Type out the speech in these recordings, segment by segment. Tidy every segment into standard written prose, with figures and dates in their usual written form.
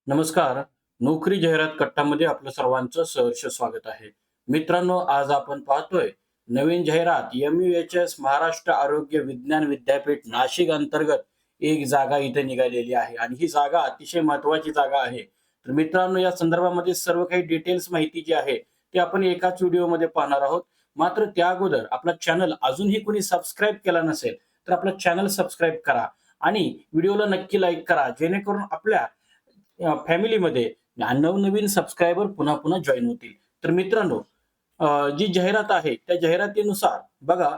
नमस्कार. नोकरी जाहिरात कट्टामध्ये आपलं सर्वांचं सहर्ष स्वागत आहे. मित्रांनो, आज आपण पाहतोय नवीन जाहिरात MUHS महाराष्ट्र आरोग्य विज्ञान विद्यापीठ नाशिक अंतर्गत एक जागा इथे निघालेली आहे आणि ही जागा अतिशय महत्त्वाची जागा आहे. तर मित्रांनो, या संदर्भामध्ये सर्व काही डिटेल्स माहिती जी आहे ती आपण एकाच व्हिडिओमध्ये पाहणार आहोत. मात्र त्या अगोदर आपला चॅनल अजूनही कोणी सबस्क्राईब केला नसेल तर आपला चॅनल सबस्क्राईब करा आणि व्हिडिओला नक्की लाईक करा, जेणेकरून आपल्या फॅमिलीमध्ये नवनवीन सबस्क्रायबर पुन्हा पुन्हा जॉईन होतील. तर मित्रांनो, जी जाहिरात आहे त्या जाहिरातीनुसार बघा,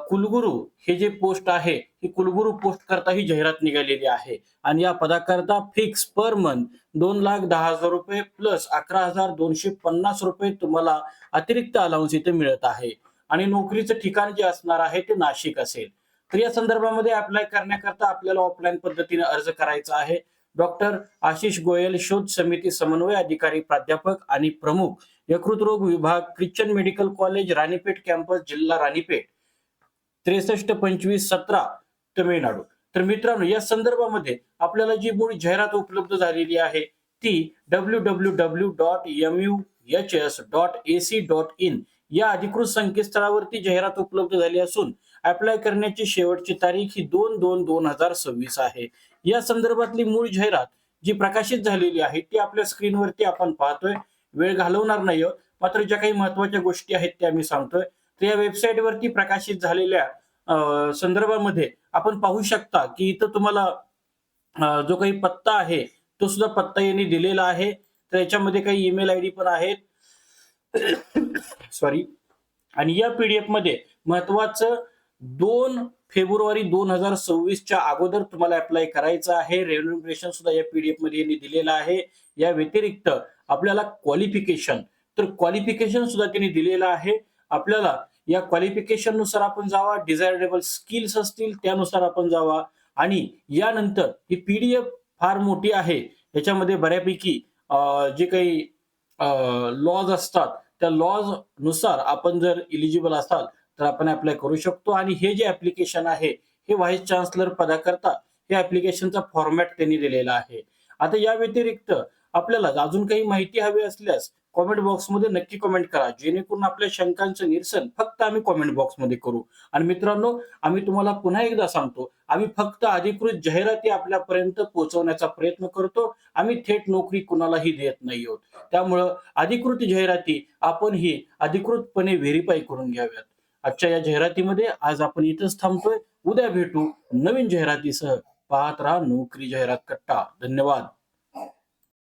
कुलगुरू हे जे पोस्ट आहे, ही कुलगुरू पोस्ट करता ही जाहिरात निघालेली आहे आणि या पदाकरता फिक्स पर मंथ ₹2,10,000 प्लस ₹11,250 तुम्हाला अतिरिक्त अलाउन्स इथे मिळत आहे आणि नोकरीचं ठिकाण जे असणार आहे ते नाशिक असेल. तर या संदर्भामध्ये अप्लाय करण्याकरता आपल्याला ऑफलाईन पद्धतीने अर्ज करायचा आहे. डॉक्टर आशिष गोयल, शोध समिती समन्वय अधिकारी, प्राध्यापक आणि प्रमुख, यकृत रोग विभाग, ख्रिश्चन मेडिकल कॉलेज, राणीपेठ कॅम्पस, जिल्हा राणीपेठ, 632517, तमिळनाडू. तर मित्रांनो, या संदर्भामध्ये आपल्याला जी मूळ जाहिरात उपलब्ध झालेली आहे ती www.muhs.ac.in या अधिकृत संकेतस्थळावरती जाहिरात उपलब्ध झाली असून अप्लाय करण्याची शेवटची तारीख ही 2/2/2026 आहे. या संदर्भातली मूळ जाहिरात जी प्रकाशित झालेली आहे ती आपल्या स्क्रीनवरती आपण पाहतोय. वेळ घालवणार नाही आहोत, मात्र ज्या काही महत्वाच्या गोष्टी आहेत त्या मी सांगतोय. तर या वेबसाईटवरती प्रकाशित झालेल्या संदर्भामध्ये आपण पाहू शकता की इथं तुम्हाला जो काही पत्ता आहे तो सुद्धा पत्ता यांनी दिलेला आहे. तर याच्यामध्ये काही ईमेल आयडी पण आहेत. सॉरी. आणि या पीडीएफ मध्ये महत्वाचं 2 फेब्रुवारी 2026 च्या अगोदर तुम्हाला अप्लाय करायचं आहे. रेम्युनरेशन सुद्धा या पीडीएफ मध्ये यांनी दिलेलं आहे. या व्यतिरिक्त आपल्याला क्वालिफिकेशन, तर क्वालिफिकेशन सुद्धा त्यांनी दिलेलं आहे. आपल्याला या क्वालिफिकेशन नुसार आपण जावा, डिझायरेबल स्किल्स असतील त्यानुसार आपण जावा आणि यानंतर ही पीडीएफ फार मोठी आहे. याच्यामध्ये बऱ्यापैकी जे काही लॉज असतात त्या लॉज नुसार आपण जर इलिजिबल असाल तर आपण अप्लाय करू शकतो आणि हे जे ऍप्लिकेशन आहे हे व्हाईस चान्सलर पदाकरता या ऍप्लिकेशनचा फॉर्मॅट त्यांनी दिलेला आहे. आता या व्यतिरिक्त आपल्याला अजून काही माहिती हवी असल्यास कॉमेंट बॉक्समध्ये नक्की कमेंट करा, जेणेकरून आपल्या शंकांचं निरसन फक्त आम्ही कॉमेंट बॉक्समध्ये करू. आणि मित्रांनो, आम्ही तुम्हाला पुन्हा एकदा सांगतो, आम्ही फक्त अधिकृत जाहिराती आपल्यापर्यंत पोहोचवण्याचा प्रयत्न करतो. आम्ही थेट नोकरी कुणालाही देत नाही आहोत. त्यामुळं अधिकृत जाहिराती आपण ही अधिकृतपणे व्हेरीफाय करून घ्याव्यात. आजच्या या जाहिरातीमध्ये आज आपण इथंच थांबतोय. उद्या भेटू नवीन जाहिरातीसह. पाहत राहा नोकरी जाहिरात कट्टा. धन्यवाद.